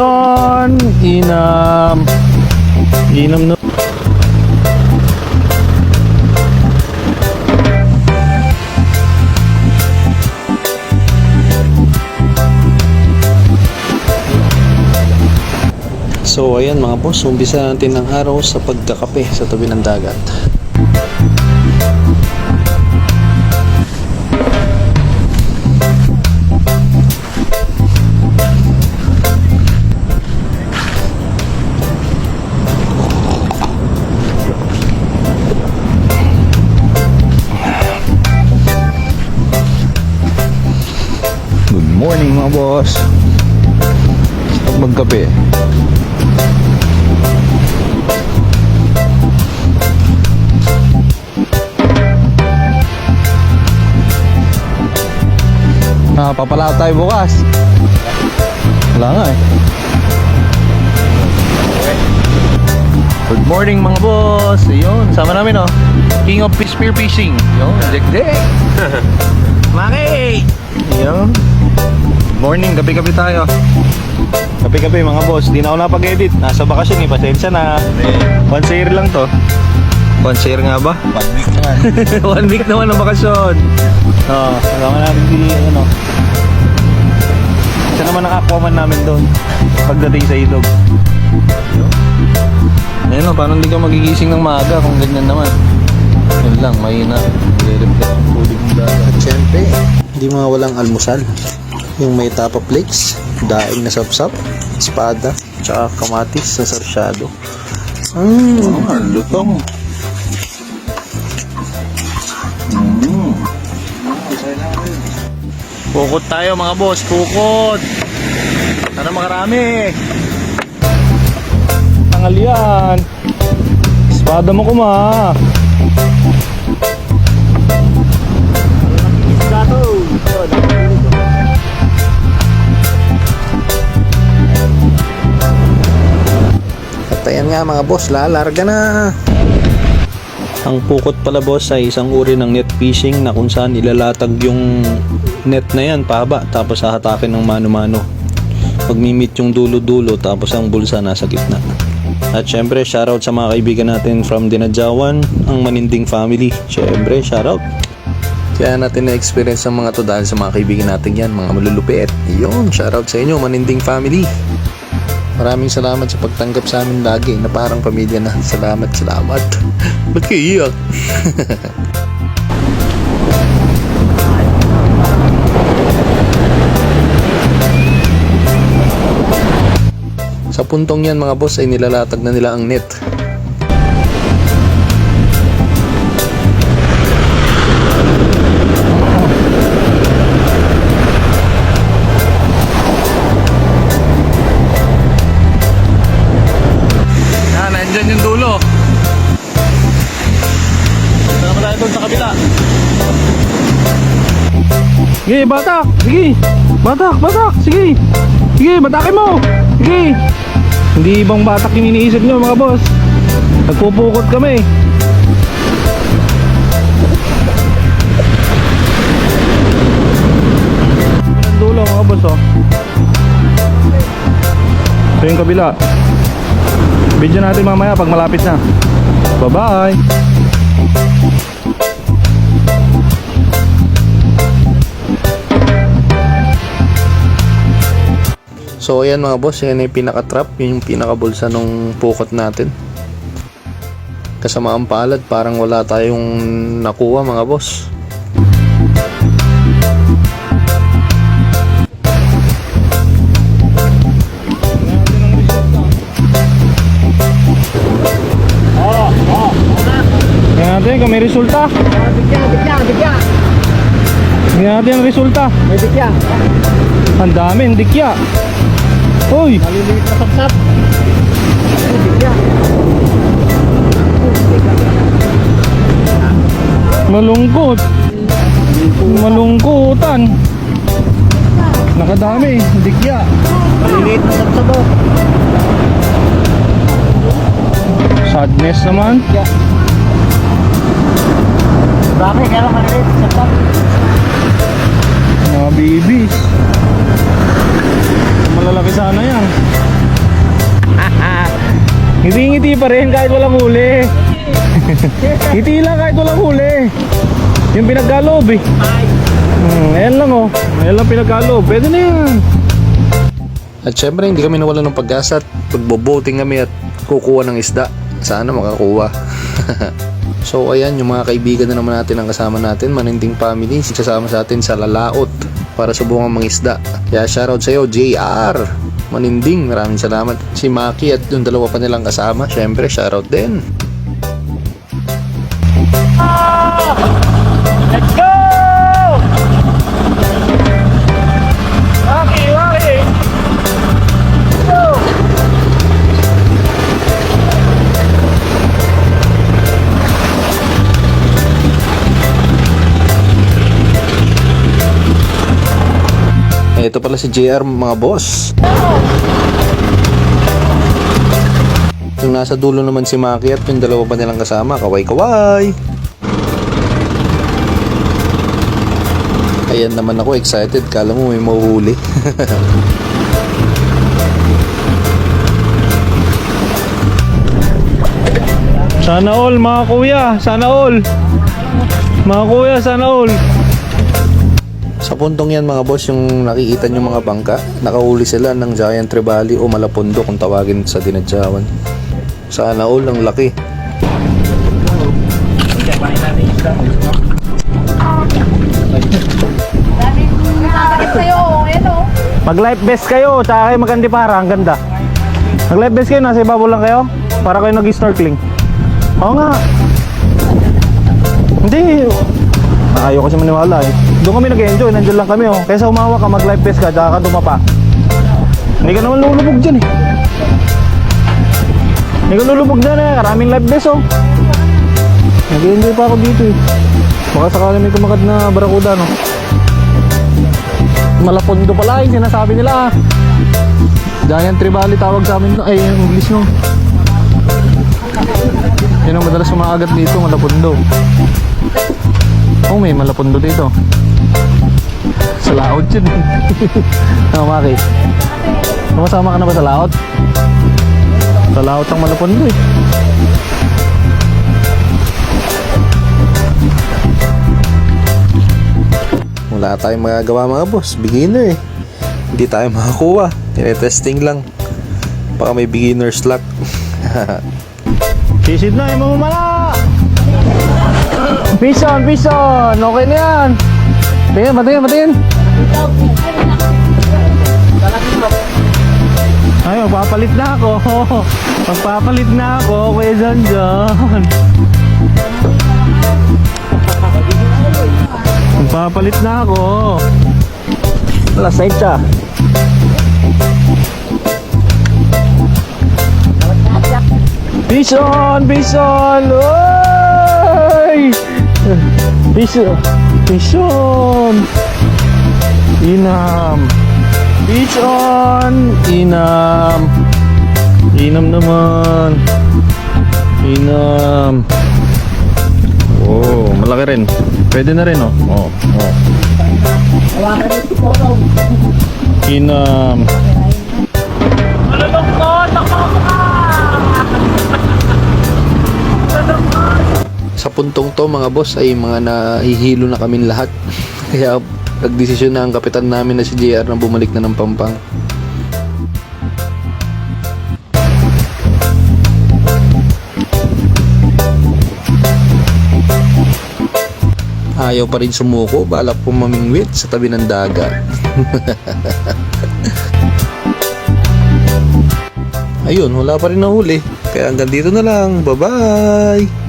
Yon! Inam! Inam no. So ayan mga boss, umpisa natin ng araw sa pagkakape sa tabi ng dagat. Good morning mga boss. Stop magkape. Papala tayo bukas. Wala nga eh. Good morning mga boss. Ayun, sama namin oh. King of Spear Fishing. Ayun, Jack Day. Maki! Ayun. Good morning, gabi-gabi tayo. Gabi-gabi mga boss. Di na ako napag-edit. Nasa bakasyon eh, pasensya na. Once a year lang to. Once a year nga ba? 1 week naman. 1 week naman ang bakasyon. Kailangan natin di ano. Isa naman nakakuha namin doon pagdating sa ilog. Ayun o, parang hindi ka magigising ng maaga kung ganyan naman. Yun lang, mahina. Nire-reflect ang tubig ng dagat. At syempre, hindi mawalang almusal. Yung may tapa flakes, daing na sapsap, espada, tsaka kamatis sa sarsyado. Lutong. Pukot tayo mga boss, pukot. Sana makarami. Tangal yan. Espada mo kuma. At ayan nga mga boss, lalarga na. Ang pukot pala boss ay isang uri ng net fishing na kung saan ilalatag yung net na yan pahaba tapos hahatakin ng mano-mano. Magmimit yung dulo-dulo tapos ang bulsa nasa gitna. At syempre shoutout sa mga kaibigan natin from Dinadjawan, ang Maninding family. Syempre shoutout. Kaya natin na-experience ang mga to dahil sa mga kaibigan natin yan, mga malulupit. Yun, shoutout sa inyo, Maninding family. Maraming salamat sa pagtanggap sa amin lagi na parang pamilya na. Salamat. Ba't kayo iyak? Sa puntong yan mga boss ay nilalatag na nila ang net. Nandyan yung dulo. Ito naman tayo doon sa kabila. Sige, batak! Sige! Batak! Sige! Sige, batakin mo! Sige! Hindi ibang batak yung iniisip nyo mga boss. Nagpupukot kami. Ang dulo mga boss oh. Ito yung kabila. Video natin mamaya pag malapit na. Bye-bye! So ayan mga boss, yan yung pinaka-trap, yun yung pinaka-bulsa nung pukot natin. Kasama ang palad, parang wala tayong nakuha mga boss. Tingnan natin kung may resulta. Dikya. Tingnan natin ang resulta. May dikya. Ang dami, ang dikya. Uy! Maliliit na sapsap. Dikya. Malungkot. Malungkutan. Nakadami, dikya. Maliliit na sapsap oh. Sadness naman. Dikya. Dami, kaya maliliit na sapsap. Mga babies. Malalaki sana yan. ngiti pa rin kahit walang huli. Ngiti lang kahit walang huli. Yung pinagkaloob eh. Ayan lang oh. Ayan lang pinagkaloob. Pwede na yan. At syempre hindi kami nawalan ng pag-asa at pagboboting kami at kukuha ng isda. Sana makakuha. So ayan, yung mga kaibigan na naman natin ang kasama natin, Maninding Family, sasama sa atin sa Lalaot para subukan mangisda. Kaya shoutout sa iyo, JR Maninding, maraming salamat. Si Maki at yung dalawa pa nilang kasama, syempre shoutout din. Let's go! Waki, waki! Go! Ito pala si JR mga boss. Yung nasa dulo naman si Maki at yung dalawa pa nilang kasama, kaway-kaway. Ayan naman ako, excited, kala mo may mahuhuli. Sana all mga kuya, sana all. Mga kuya, sana all. Sa puntong yan mga boss, yung nakikita nyo mga bangka, nakahuli sila ng giant trevally o malapondo kung tawagin sa dinadyawan. Sana all, ang laki. Mag life vest kayo, tsaka kayo magandi para, ang ganda. Mag life vest kayo, nasa ibabaw lang kayo, para kayo nag-snorkeling. Oo nga. Hindi. Ayaw kasi maniwala eh. Doon kami nag-enjoy, nandiyan lang kami oh. Kaysa umawa ka, mag life vest ka, tsaka ka dumapa. Hindi ka naman lulubog dyan eh. Hindi ka lulubog dyan eh, karaming life vest oh. Nag-enjoy pa ako dito eh. Baka sakali may kumakat na barakuda no. Malapondo pala yung sinasabi nila. Giant trevally tawag sa amin. Ay, yung English no. Yun ang madalas umaagat dito, malapondo. Oh, may malapondo dito. Sa laot yun. Ano, Maki? Sumasama ka na ba sa laot? Sa laot ang malapondo eh. Wala tayong magagawa mga boss, beginner eh. Hindi tayo makakuha, tine-testing lang. Baka may beginner's luck. Sisid na, yung mamamala! Pison, pison! Okay na yan! Tingin, batingin, batingin! Ay, magpapalit na ako! Magpapalit na ako, Kuya John John! Magpapalit na ako! Alas 8 siya! Pison! Pison! Oy! Pison! Pison! Inam! Pison! Inam! Inam naman! Inam! Oh, malaki rin. Pwede na rin oh. Oh, oh. Inam! Sa puntong to mga boss ay mga nahihilo na kaming lahat. Kaya nagdesisyon na ang kapitan namin na si JR na bumalik na ng Pampang. Ayaw pa rin sumuko, balak pong mamingwit sa tabi ng dagat. Ayun, wala pa rin nahuli. Kaya hanggang dito na lang. Bye-bye!